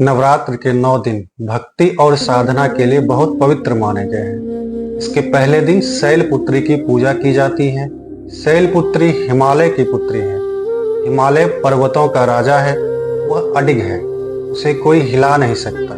नवरात्र के 9 दिन भक्ति और साधना के लिए बहुत पवित्र माने गए हैं। इसके पहले दिन शैलपुत्री की पूजा की जाती है। शैलपुत्री हिमालय की पुत्री है। हिमालय पर्वतों का राजा है। वह अडिग है, उसे कोई हिला नहीं सकता।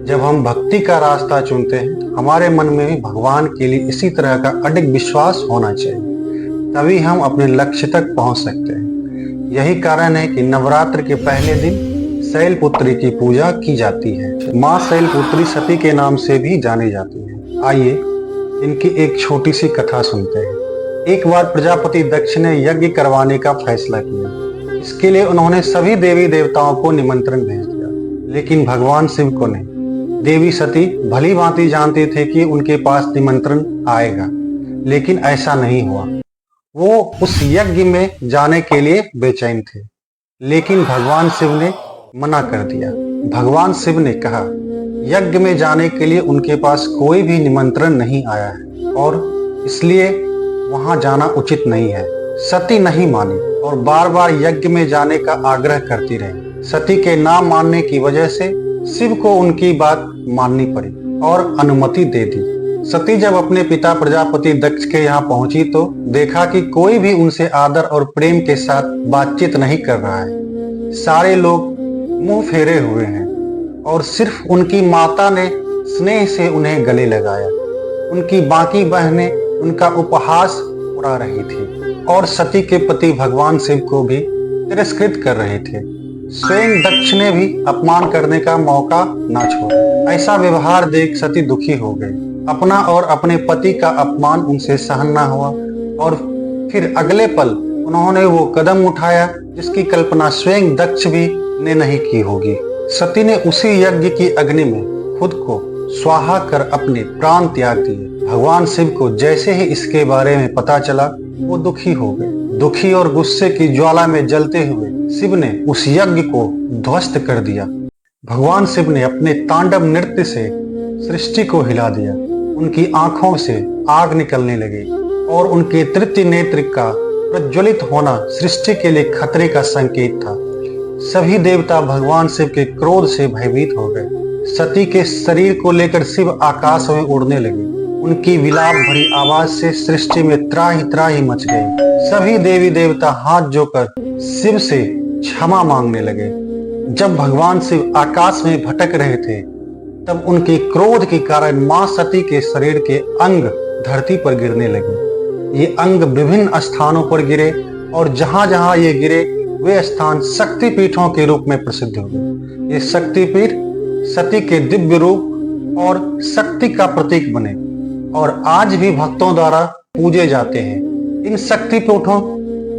जब हम भक्ति का रास्ता चुनते हैं, हमारे मन में भी भगवान के लिए इसी तरह का अडिग विश्वास होना चाहिए, तभी हम अपने लक्ष्य तक पहुंच सकते हैं। यही कारण है कि नवरात्र के पहले दिन शैलपुत्री की पूजा की जाती है। माँ शैलपुत्री सती के नाम से भी जानी जाती है। आइए इनकी एक छोटी सी कथा सुनते हैं। एक बार प्रजापति दक्ष ने यज्ञ करवाने का फैसला किया। इसके लिए उन्होंने सभी देवी देवताओं को निमंत्रण भेज दिया, लेकिन भगवान शिव को नहीं। देवी सती भली भांति जानते थे कि उनके पास निमंत्रण आएगा, लेकिन ऐसा नहीं हुआ। वो उस यज्ञ में जाने के लिए बेचैन थे, लेकिन भगवान शिव ने मना कर दिया। भगवान शिव ने कहा, यज्ञ में जाने के लिए उनके पास कोई भी निमंत्रण नहीं आया है और इसलिए वहां जाना उचित नहीं है। सती नहीं मानी और बार बार यज्ञ में जाने का आग्रह करती रही। सती के ना मानने की वजह से शिव को उनकी बात माननी पड़ी और अनुमति दे दी। सती जब अपने पिता प्रजापति दक्ष के यहाँ पहुंची तो देखा कि कोई भी उनसे आदर और प्रेम के साथ बातचीत नहीं कर रहा है। सारे लोग मुंह फेरे हुए हैं और सिर्फ उनकी माता ने स्नेह से उन्हें गले लगाया। उनकी बाकी बहनें उनका उपहास उड़ा रही थी और सती के पति भगवान शिव को भी तिरस्कृत कर रहे थे। स्वयं दक्ष ने भी अपमान करने का मौका ना छोड़ा। ऐसा व्यवहार देख सती दुखी हो गई। अपना और अपने पति का अपमान उनसे सहन ना हुआ और फिर अगले पल उन्होंने वो कदम उठाया जिसकी कल्पना स्वयं दक्ष भी ने नहीं की होगी। सती ने उसी यज्ञ की अग्नि में खुद को स्वाहा कर अपने प्राण त्याग दिए। भगवान शिव को जैसे ही इसके बारे में पता चला, वो दुखी हो गए। दुखी और गुस्से की ज्वाला में जलते हुए शिव ने उस यज्ञ को ध्वस्त कर दिया। भगवान शिव ने अपने तांडव नृत्य से सृष्टि को हिला दिया। उनकी आंखों से आग निकलने लगी और उनके तृतीय नेत्र का प्रज्वलित होना सृष्टि के लिए खतरे का संकेत था। सभी देवता भगवान शिव के क्रोध से भयभीत हो गए। सती के शरीर को लेकर शिव आकाश में उड़ने लगे। उनकी विलाप भरी आवाज से सृष्टि में त्राही त्राही मच गई। सभी देवी देवता हाथ जोड़कर शिव से क्षमा मांगने लगे। जब भगवान शिव आकाश में भटक रहे थे, तब उनके क्रोध के कारण मां सती के शरीर के अंग धरती पर गिरने लगे। ये अंग विभिन्न स्थानों पर गिरे और जहां जहां ये गिरे वे स्थान शक्तिपीठों के रूप में प्रसिद्ध हो गए। ये शक्तिपीठ सती के दिव्य रूप और शक्ति का प्रतीक बने और आज भी भक्तों द्वारा पूजे जाते हैं। इन शक्तिपीठों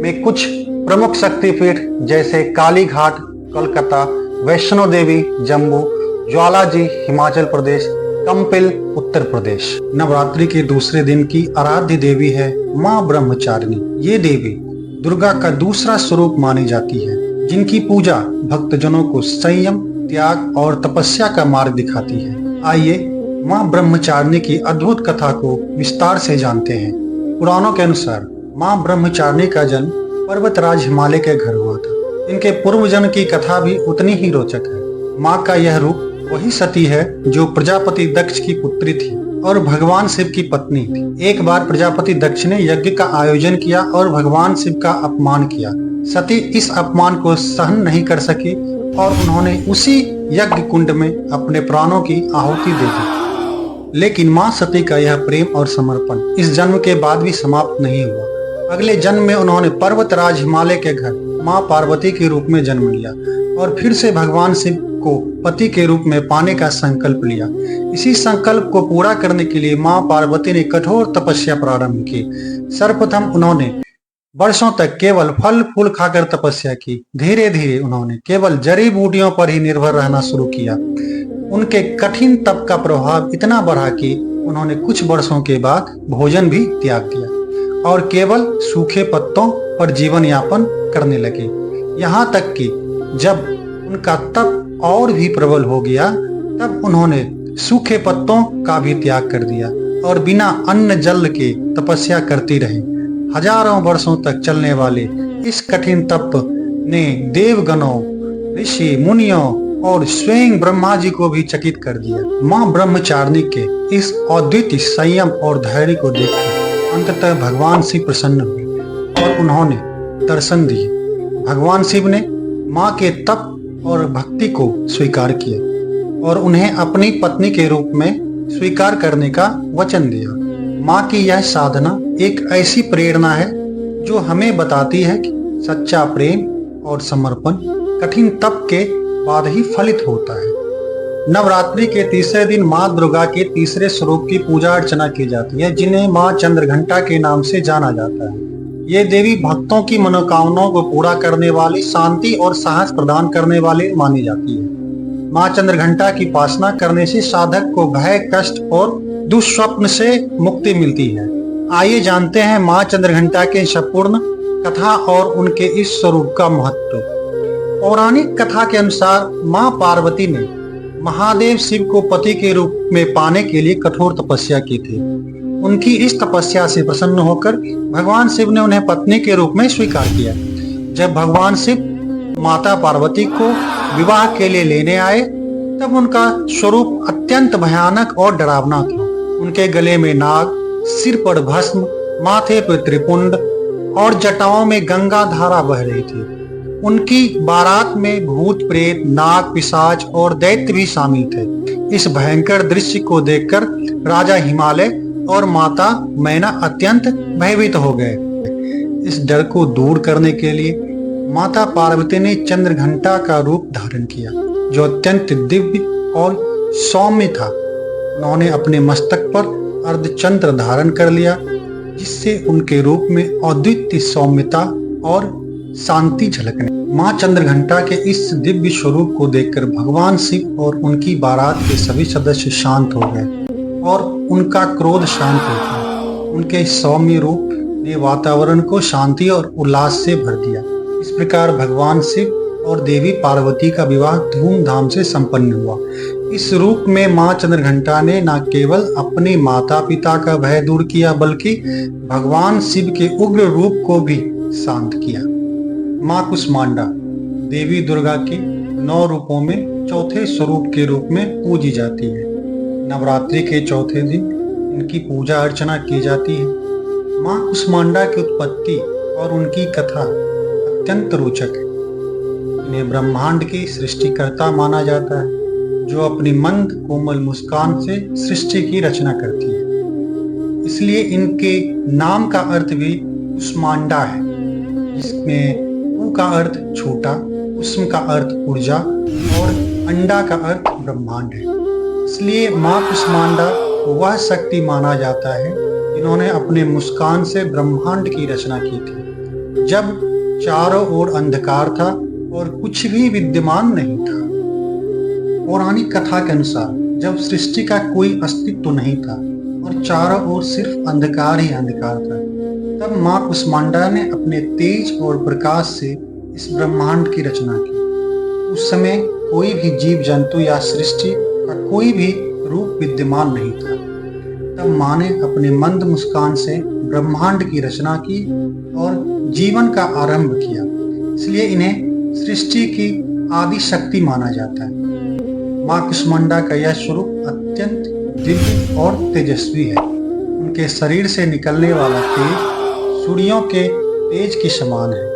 में कुछ प्रमुख शक्तिपीठ जैसे काली घाट कोलकाता, वैष्णो देवी जम्मू, ज्वालाजी हिमाचल प्रदेश, कंपिल उत्तर प्रदेश। नवरात्रि के दूसरे दिन की आराध्य देवी है मां ब्रह्मचारिणी। ये देवी दुर्गा का दूसरा स्वरूप मानी जाती है, जिनकी पूजा भक्तजनों को संयम, त्याग और तपस्या का मार्ग दिखाती है। आइए मां ब्रह्मचारिणी की अद्भुत कथा को विस्तार से जानते हैं। पुराणों के अनुसार मां ब्रह्मचारिणी का जन्म पर्वतराज हिमालय के घर हुआ था। इनके पूर्व जन्म की कथा भी उतनी ही रोचक है। मां का यह रूप वही सती है जो प्रजापति दक्ष की पुत्री थी और भगवान शिव की पत्नी थी। एक बार प्रजापति दक्ष ने यज्ञ का आयोजन किया और भगवान शिव का अपमान किया। सती इस अपमान को सहन नहीं कर सकी और उन्होंने उसी यज्ञ कुंड में अपने प्राणों की आहुति दे दी। लेकिन मां सती का यह प्रेम और समर्पण इस जन्म के बाद भी समाप्त नहीं हुआ। अगले जन्म में उन्होंने पर्वतराज हिमालय के घर मां पार्वती के रूप में जन्म लिया और फिर से भगवान शिव को पति के रूप में पाने का संकल्प लिया। इसी संकल्प को पूरा करने के लिए मां पार्वती ने कठोर तपस्या प्रारंभ की। सर्वप्रथम उन्होंने वर्षों तक केवल फल फूल खाकर तपस्या की। धीरे धीरे उन्होंने केवल जड़ी बूटियों पर ही निर्भर रहना शुरू किया। उनके कठिन तप का प्रभाव इतना बढ़ा कि उन्होंने कुछ वर्षों के बाद भोजन भी त्याग दिया और केवल सूखे पत्तों पर जीवन यापन करने लगे। यहाँ तक कि जब उनका तप और भी प्रबल हो गया, तब उन्होंने सूखे पत्तों का भी त्याग कर दिया और बिना अन्न जल के तपस्या करती रही। हजारों वर्षों तक चलने वाले इस कठिन तप ने देवगणों, ऋषि मुनियों और स्वयं ब्रह्मा जी को भी चकित कर दिया। माँ ब्रह्मचारिणी के इस अद्वितीय संयम और धैर्य को देखकर अंततः भगवान शिव प्रसन्न हुए और उन्होंने दर्शन दिए। भगवान शिव ने माँ के तप और भक्ति को स्वीकार किया और उन्हें अपनी पत्नी के रूप में स्वीकार करने का वचन दिया। माँ की यह साधना एक ऐसी प्रेरणा है जो हमें बताती है कि सच्चा प्रेम और समर्पण कठिन तप के बाद ही फलित होता है। नवरात्रि के तीसरे दिन माँ दुर्गा के तीसरे स्वरूप की पूजा अर्चना की जाती है, जिन्हें माँ चंद्रघंटा के नाम से जाना जाता है। ये देवी भक्तों की मनोकामनाओं को पूरा करने वाली, शांति और साहस प्रदान करने वाली मानी जाती है। माँ चंद्रघंटा की उपासना करने से साधक को भय, कष्ट और दुष्स्वप्न से मुक्ति मिलती है। आइए जानते हैं माँ चंद्रघंटा के संपूर्ण कथा और उनके इस स्वरूप का महत्व। पौराणिक कथा के अनुसार माँ पार्वती ने महादेव शिव को पति के रूप में पाने के लिए कठोर तपस्या की थी। उनकी इस तपस्या से प्रसन्न होकर भगवान शिव ने उन्हें पत्नी के रूप में स्वीकार किया। जब भगवान शिव माता पार्वती को विवाह के लिए लेने आए तब उनका स्वरूप अत्यंत भयानक और डरावना था। उनके गले में नाग, सिर पर भस्म, माथे पर त्रिपुंड और जटाओं में गंगा धारा बह रही थी। उनकी बारात में भूत, प्रेत, नाग, पिशाच और दैत्य भी शामिल थे। इस भयंकर दृश्य को देखकर राजा हिमालय और माता मैना अत्यंत भयभीत हो गए। इस डर को दूर करने के लिए माता पार्वती ने चंद्रघंटा का रूप धारण किया, जो अत्यंत दिव्य और सौम्य था। उन्होंने अपने मस्तक पर अर्धचंद्र धारण कर लिया, जिससे उनके रूप में अद्वितीय सौम्यता और शांति झलकने। माँ चंद्रघंटा के इस दिव्य स्वरूप को देखकर भगवान शिव और उनकी बारात के सभी सदस्य शांत हो गए और उनका क्रोध शांत हो गया। उनके सौम्य रूप ने वातावरण को शांति और उल्लास से भर दिया। इस प्रकार भगवान शिव और देवी पार्वती का विवाह धूमधाम से संपन्न हुआ। इस रूप में माँ चंद्रघंटा ने न केवल अपने माता पिता का भय दूर किया, बल्कि भगवान शिव के उग्र रूप को भी शांत किया। माँ कुष्मांडा देवी दुर्गा के 9 रूपों में चौथे स्वरूप के रूप में पूजी जाती है। नवरात्रि के चौथे दिन इनकी पूजा अर्चना की जाती है। माँ कुष्मांडा की उत्पत्ति और उनकी कथा अत्यंत रोचक है। इन्हें ब्रह्मांड की सृष्टिकर्ता माना जाता है, जो अपनी मंद कोमल मुस्कान से सृष्टि की रचना करती है। इसलिए इनके नाम का अर्थ भी कुष्मांडा है, जिसमें कु का अर्थ छोटा, कुष्म का अर्थ ऊर्जा और अंडा का अर्थ ब्रह्मांड है। इसलिए माँ कुष्मांडा को वह शक्ति माना जाता है जिन्होंने अपने मुस्कान से ब्रह्मांड की रचना की थी, जब चारों ओर अंधकार था और कुछ भी विद्यमान नहीं था। पौराणिक कथा के अनुसार जब सृष्टि का कोई अस्तित्व नहीं था और चारों ओर सिर्फ अंधकार ही अंधकार था, तब माँ कुष्मांडा ने अपने तेज और प्रकाश से इस ब्रह्मांड की रचना की। उस समय कोई भी जीव जंतु या सृष्टि का कोई भी रूप विद्यमान नहीं था। तब माँ ने अपने मंद मुस्कान से ब्रह्मांड की रचना की और जीवन का आरंभ किया। इसलिए इन्हें सृष्टि की आदि शक्ति माना जाता है। माँ कुष्मांडा का यह स्वरूप अत्यंत दिव्य और तेजस्वी है। उनके शरीर से निकलने वाला तेज सूर्यों के तेज के समान है।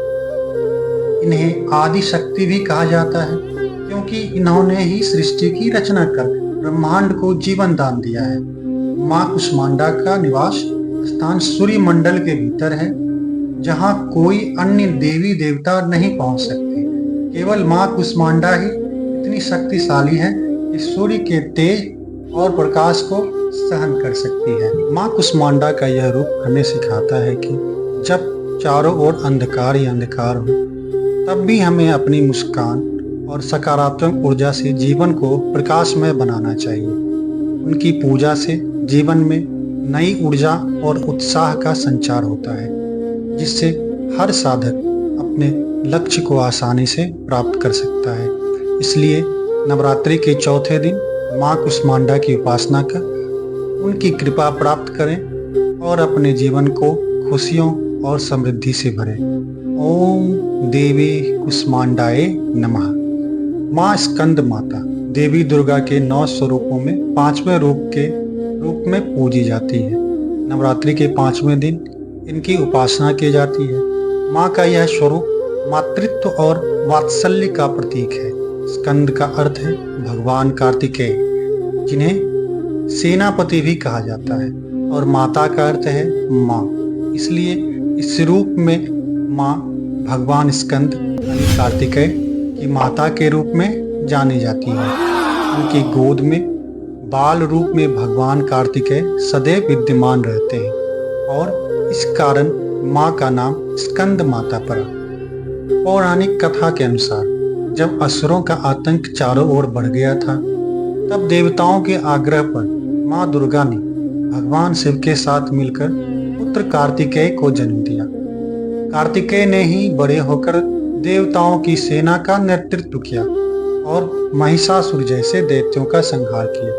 इन्हें आदि शक्ति भी कहा जाता है, क्योंकि इन्होंने ही सृष्टि की रचना कर ब्रह्मांड को जीवन दान दिया है। माँ कुष्मांडा का निवास स्थान सूर्य मंडल के भीतर है, जहाँ कोई अन्य देवी देवता नहीं पहुँच सकते। केवल माँ कुष्मांडा ही इतनी शक्तिशाली है कि सूर्य के तेज और प्रकाश को सहन कर सकती है। माँ कुष्मांडा का यह रूप हमें सिखाता है कि जब चारों ओर अंधकार ही अंधकार हो, तब भी हमें अपनी मुस्कान और सकारात्मक ऊर्जा से जीवन को प्रकाशमय बनाना चाहिए। उनकी पूजा से जीवन में नई ऊर्जा और उत्साह का संचार होता है, जिससे हर साधक अपने लक्ष्य को आसानी से प्राप्त कर सकता है। इसलिए नवरात्रि के चौथे दिन माँ कुष्मांडा की उपासना कर उनकी कृपा प्राप्त करें और अपने जीवन को खुशियों और समृद्धि से भरें। ओम देवी कुष्मांडाए नमः। माँ स्कंद माता देवी दुर्गा के 9 स्वरूपों में 5वें रूप में पूजी जाती है। नवरात्रि के 5वें दिन इनकी उपासना की जाती है। माँ का यह स्वरूप मातृत्व और वात्सल्य का प्रतीक है। स्कंद का अर्थ है भगवान कार्तिकेय, जिन्हें सेनापति भी कहा जाता है, और माता का अर्थ है माँ। इसलिए इस रूप में माँ भगवान स्कंद यानी कार्तिकेय की माता के रूप में जानी जाती है। उनकी गोद में बाल रूप में भगवान कार्तिकेय सदैव विद्यमान रहते हैं और इस कारण माँ का नाम स्कंद माता पड़ा। पौराणिक कथा के अनुसार जब असुरों का आतंक चारों ओर बढ़ गया था, तब देवताओं के आग्रह पर माँ दुर्गा ने भगवान शिव के साथ मिलकर पुत्र कार्तिकेय को जन्म दिया। कार्तिकेय ने ही बड़े होकर देवताओं की सेना का नेतृत्व किया और महिषासुर जैसे दैत्यों का संहार किया।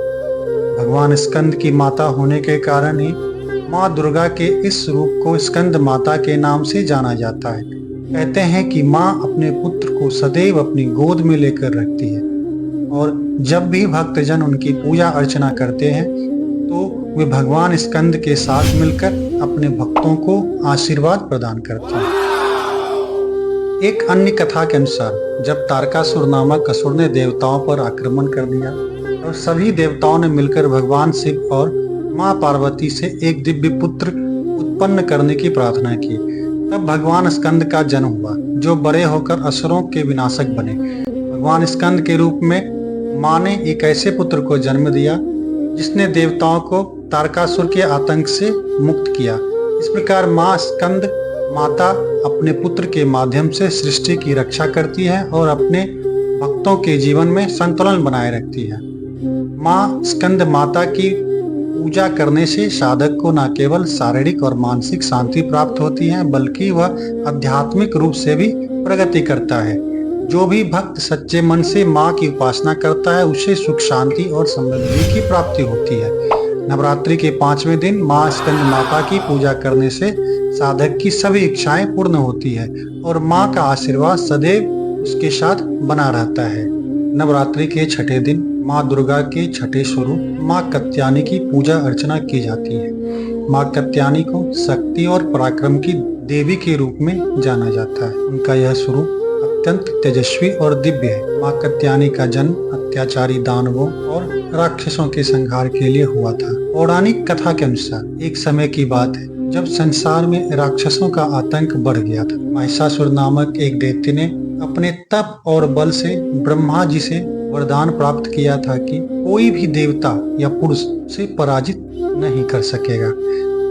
भगवान स्कंद की माता होने के कारण ही माँ दुर्गा के इस रूप को स्कंद माता के नाम से जाना जाता है। कहते हैं कि माँ अपने पुत्र को सदैव अपनी गोद में लेकर रखती है और जब भी भक्तजन उनकी पूजा अर्चना करते हैं तो वे भगवान स्कंद के साथ मिलकर अपने भक्तों को आशीर्वाद प्रदान करते हैं। एक अन्य कथा के अनुसार जब तारकासुर नामक असुर ने देवताओं पर आक्रमण कर दिया और सभी देवताओं ने मिलकर भगवान शिव और माँ पार्वती से एक दिव्य पुत्र उत्पन्न करने की प्रार्थना की, तब भगवान स्कंद का जन्म हुआ, जो बड़े होकर असुरों के विनाशक बने। भगवान स्कंद के रूप में माँ ने एक ऐसे पुत्र को जन्म दिया जिसने देवताओं को तारकासुर के आतंक से मुक्त किया। इस प्रकार माँ स्कंद माता अपने पुत्र के माध्यम से सृष्टि की रक्षा करती है और अपने भक्तों के जीवन में संतुलन बनाए रखती है। माँ स्कंद माता की पूजा करने से साधक को न केवल शारीरिक और मानसिक शांति प्राप्त होती है, बल्कि वह आध्यात्मिक रूप से भी प्रगति करता है। जो भी भक्त सच्चे मन से माँ की उपासना करता है, उसे सुख शांति और समृद्धि की प्राप्ति होती है। नवरात्रि के 5वें दिन माँ स्कंद माता की पूजा करने से साधक की सभी इच्छाएं पूर्ण होती है और माँ का आशीर्वाद सदैव उसके साथ बना रहता है। नवरात्रि के 6ठे दिन माँ दुर्गा के 6ठे स्वरूप माँ कात्यायनी की पूजा अर्चना की जाती है। माँ कात्यायनी को शक्ति और पराक्रम की देवी के रूप में जाना जाता है। उनका यह स्वरूप अत्यंत तेजस्वी और दिव्य है। माँ कात्यायनी का जन्म अत्याचारी दानवों और राक्षसों के संहार के लिए हुआ था। पौराणिक कथा के अनुसार एक समय की बात है जब संसार में राक्षसों का आतंक बढ़ गया था। महिषासुर नामक एक दैत्य ने अपने तप और बल से ब्रह्मा जी से वरदान प्राप्त किया था कि कोई भी देवता या पुरुष से पराजित नहीं कर सकेगा।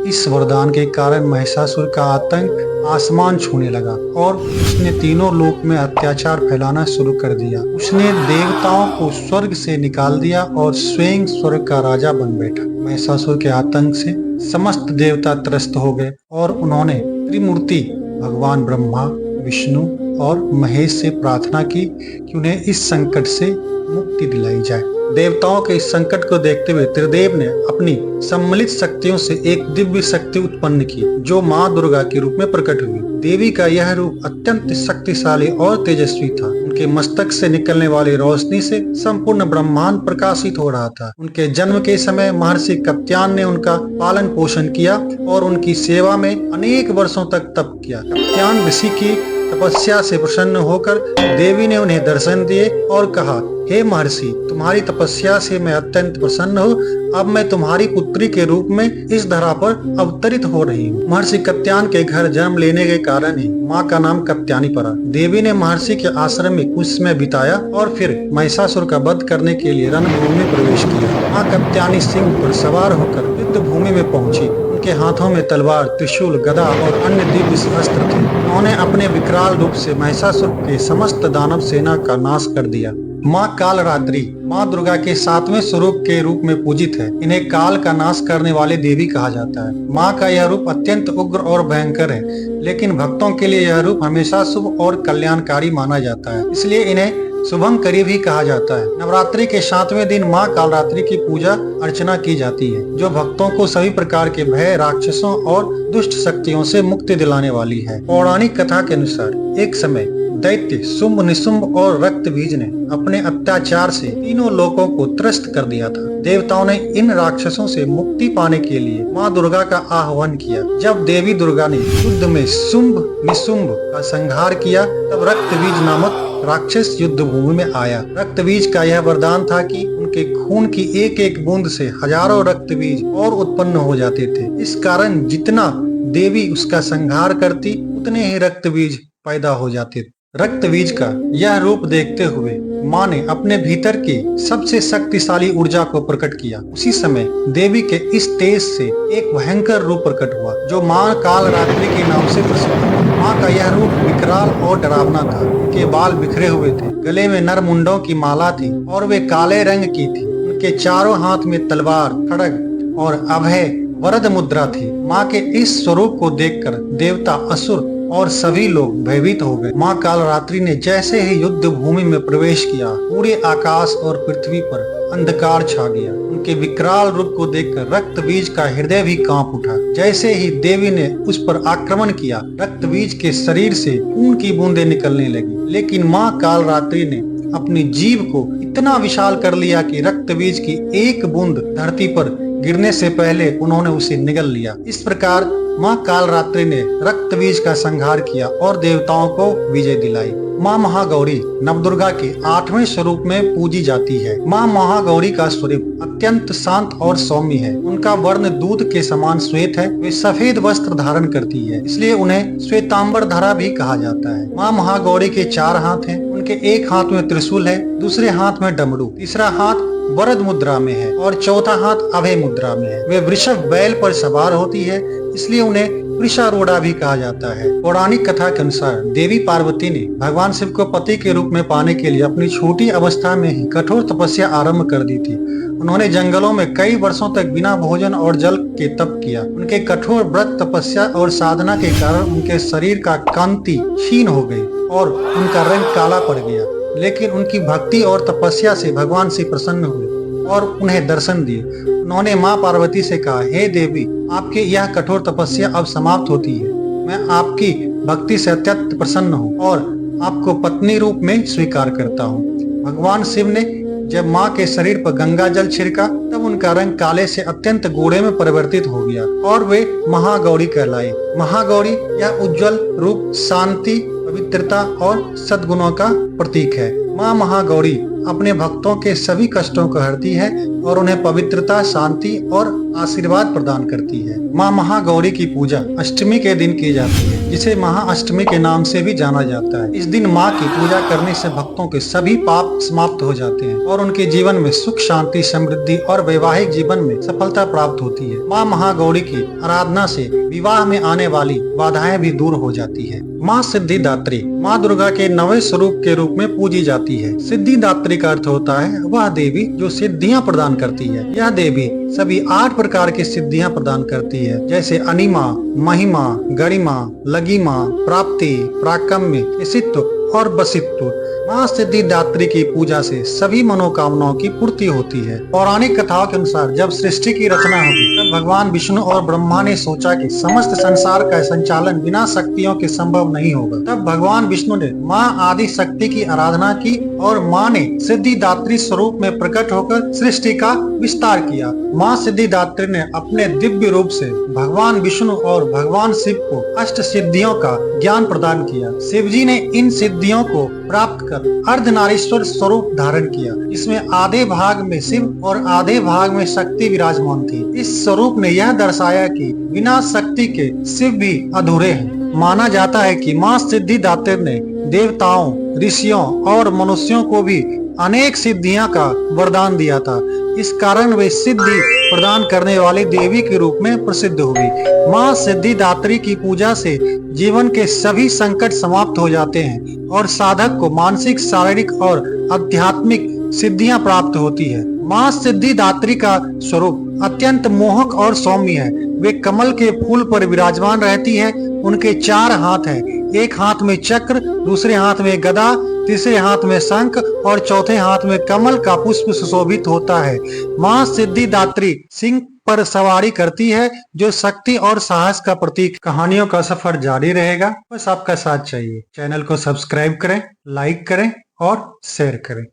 इस वरदान के कारण महिषासुर का आतंक आसमान छूने लगा और उसने तीनों लोक में अत्याचार फैलाना शुरू कर दिया। उसने देवताओं को स्वर्ग से निकाल दिया और स्वयं स्वर्ग का राजा बन बैठा। महिषासुर के आतंक से समस्त देवता त्रस्त हो गए और उन्होंने त्रिमूर्ति भगवान ब्रह्मा, विष्णु और महेश से प्रार्थना की कि उन्हें इस संकट से मुक्ति दिलाई जाए। देवताओं के इस संकट को देखते हुए त्रिदेव ने अपनी सम्मिलित शक्तियों से एक दिव्य शक्ति उत्पन्न की, जो माँ दुर्गा के रूप में प्रकट हुई। देवी का यह रूप अत्यंत शक्तिशाली और तेजस्वी था। उनके मस्तक से निकलने वाली रोशनी से संपूर्ण ब्रह्मांड प्रकाशित हो रहा था। उनके जन्म के समय महर्षि कात्यायन ने उनका पालन पोषण किया और उनकी सेवा में अनेक वर्षों तक तप किया। कात्यायन ऋषि की तपस्या से प्रसन्न होकर देवी ने उन्हें दर्शन दिए और कहा, हे महर्षि, तुम्हारी तपस्या से मैं अत्यंत प्रसन्न हूँ। अब मैं तुम्हारी पुत्री के रूप में इस धरा पर अवतरित हो रही हूँ। महर्षि कात्यायन के घर जन्म लेने के कारण ही माँ का नाम कात्यायनी पड़ा। देवी ने महर्षि के आश्रम में कुछ समय बिताया और फिर महिषासुर का वध करने के लिए रणभूमि में प्रवेश किया। माँ कात्यायनी सिंह पर सवार होकर युद्ध भूमि में पहुंची। उनके हाथों में तलवार, त्रिशूल, गदा और अन्य दिव्य अस्त्र थे। उन्होंने अपने विकराल रूप से महिषासुर के समस्त दानव सेना का नाश कर दिया। माँ कालरात्रि माँ दुर्गा के 7वें स्वरूप के रूप में पूजित है। इन्हें काल का नाश करने वाली देवी कहा जाता है। माँ का यह रूप अत्यंत उग्र और भयंकर है, लेकिन भक्तों के लिए यह रूप हमेशा शुभ और कल्याणकारी माना जाता है, इसलिए इन्हें शुभंकरी भी कहा जाता है। नवरात्रि के 7वें दिन माँ कालरात्रि की पूजा अर्चना की जाती है, जो भक्तों को सभी प्रकार के भय, राक्षसों और दुष्ट शक्तियों से मुक्ति दिलाने वाली है। पौराणिक कथा के अनुसार एक समय दैत्य शुंभ, निशुंभ और रक्तबीज ने अपने अत्याचार से तीनों लोकों को त्रस्त कर दिया था। देवताओं ने इन राक्षसों से मुक्ति पाने के लिए माँ दुर्गा का आह्वान किया। जब देवी दुर्गा ने युद्ध में शुंभ निशुंभ का संहार किया, तब रक्तबीज नामक राक्षस युद्ध भूमि में आया। रक्तबीज का यह वरदान था कि उनके खून की एक एक बूंद से हजारों रक्तबीज और उत्पन्न हो जाते थे। इस कारण जितना देवी उसका संहार करती, उतने ही रक्तबीज पैदा हो जाते थे। रक्तबीज का यह रूप देखते हुए माँ ने अपने भीतर की सबसे शक्तिशाली ऊर्जा को प्रकट किया। उसी समय देवी के इस तेज से एक भयंकर रूप प्रकट हुआ, जो माँ काल रात्रि के नाम से प्रसिद्ध है। माँ का यह रूप विकराल और डरावना था। उनके बाल बिखरे हुए थे, गले में नरमुंडों की माला थी और वे काले रंग की थी। उनके चारों हाथ में तलवार, खड्ग और अभय वरद मुद्रा थी। माँ के इस स्वरूप को देखकर देवता, असुर और सभी लोग भयभीत हो गए। माँ कालरात्रि ने जैसे ही युद्ध भूमि में प्रवेश किया, पूरे आकाश और पृथ्वी पर अंधकार छा गया। उनके विकराल रूप को देखकर रक्तबीज का हृदय भी कांप उठा। जैसे ही देवी ने उस पर आक्रमण किया, रक्तबीज के शरीर से खून की बूंदें निकलने लगी। लेकिन माँ कालरात्रि ने अपनी जीभ को इतना विशाल कर लिया कि रक्तबीज की एक बूंद धरती पर गिरने से पहले उन्होंने उसे निगल लिया। इस प्रकार माँ कालरात्रि ने रक्तबीज का संहार किया और देवताओं को विजय दिलाई। माँ महागौरी नवदुर्गा के 8वें स्वरूप में पूजी जाती है। माँ महागौरी का स्वरूप अत्यंत शांत और सौम्य है। उनका वर्ण दूध के समान श्वेत है। वे सफेद वस्त्र धारण करती है, इसलिए उन्हें श्वेतांबर धरा भी कहा जाता है। माँ महागौरी के 4 हाथ हैं। उनके एक हाथ में त्रिशूल है, दूसरे हाथ में डमरू, तीसरा हाथ वरद मुद्रा में है और चौथा हाथ अभय मुद्रा में है। वे वृषभ बैल पर सवार होती है, इसलिए उन्हें वृषारूढ़ा भी कहा जाता है। पौराणिक कथा के अनुसार देवी पार्वती ने भगवान शिव को पति के रूप में पाने के लिए अपनी छोटी अवस्था में ही कठोर तपस्या आरंभ कर दी थी। उन्होंने जंगलों में कई वर्षों तक बिना भोजन और जल के तप किया। उनके कठोर व्रत, तपस्या और साधना के कारण उनके शरीर का कांति क्षीण हो गई और उनका रंग काला पड़ गया। लेकिन उनकी भक्ति और तपस्या से भगवान शिव प्रसन्न हुए और उन्हें दर्शन दिए। उन्होंने माँ पार्वती से कहा, हे देवी, आपकी यह कठोर तपस्या अब समाप्त होती है। मैं आपकी भक्ति से अत्यंत प्रसन्न हूँ और आपको पत्नी रूप में स्वीकार करता हूँ। भगवान शिव ने जब माँ के शरीर पर गंगा जल छिड़का, तब उनका रंग काले से अत्यंत गोरे में परिवर्तित हो गया और वे महागौरी कहलाई। महागौरी यह उज्जवल रूप शांति, पवित्रता और सद्गुणों का प्रतीक है। माँ महागौरी अपने भक्तों के सभी कष्टों को हरती है और उन्हें पवित्रता, शांति और आशीर्वाद प्रदान करती है। माँ महागौरी की पूजा अष्टमी के दिन की जाती है, जिसे महाअष्टमी के नाम से भी जाना जाता है। इस दिन माँ की पूजा करने से भक्तों के सभी पाप समाप्त हो जाते हैं और उनके जीवन में सुख, शांति, समृद्धि और वैवाहिक जीवन में सफलता प्राप्त होती है। माँ महागौरी की आराधना से विवाह में आने वाली बाधाएं भी दूर हो जाती है। माँ सिद्धिदात्री माँ दुर्गा के 9वें स्वरूप के रूप में पूजी जाती है। सिद्धिदात्री का अर्थ होता है वह देवी जो सिद्धियां प्रदान करती है। यह देवी सभी 8 प्रकार की सिद्धियां प्रदान करती है, जैसे अनिमा, महिमा, गरिमा, लगिमा, प्राप्ति, प्राकम्य, ईशित्व और बसित्व। माँ सिद्धिदात्री की पूजा से सभी मनोकामनाओं की पूर्ति होती है। पौराणिक कथाओं के अनुसार जब सृष्टि की रचना हुई, तब भगवान विष्णु और ब्रह्मा ने सोचा कि समस्त संसार का संचालन बिना शक्तियों के संभव नहीं होगा। तब भगवान विष्णु ने माँ आदि शक्ति की आराधना की और माँ ने सिद्धिदात्री स्वरूप में प्रकट होकर सृष्टि का विस्तार किया। माँ सिद्धिदात्री ने अपने दिव्य रूप से भगवान विष्णु और भगवान शिव को अष्ट सिद्धियों का ज्ञान प्रदान किया। शिव जी ने इन सिद्धियों को प्राप्त कर अर्धनारीश्वर स्वरूप धारण किया। इसमें आधे भाग में शिव और आधे भाग में शक्ति विराजमान थी। इस स्वरूप ने यह दर्शाया कि बिना शक्ति के शिव भी अधूरे हैं। माना जाता है कि माँ सिद्धिदात्री ने देवताओं, ऋषियों और मनुष्यों को भी अनेक सिद्धियां का वरदान दिया था। इस कारण वे सिद्धि प्रदान करने वाली देवी के रूप में प्रसिद्ध हुई। माँ सिद्धिदात्री की पूजा से जीवन के सभी संकट समाप्त हो जाते हैं और साधक को मानसिक, शारीरिक और आध्यात्मिक सिद्धियां प्राप्त होती है। माँ सिद्धिदात्री का स्वरूप अत्यंत मोहक और सौम्य है। वे कमल के फूल पर विराजमान रहती है। उनके 4 हाथ हैं, एक हाथ में चक्र, दूसरे हाथ में गदा, तीसरे हाथ में शंख और चौथे हाथ में कमल का पुष्प सुशोभित होता है। माँ सिद्धिदात्री सिंह पर सवारी करती है जो शक्ति और साहस का प्रतीक। कहानियों का सफर जारी रहेगा, बस आपका साथ चाहिए। चैनल को सब्सक्राइब करें, लाइक करें और शेयर करें।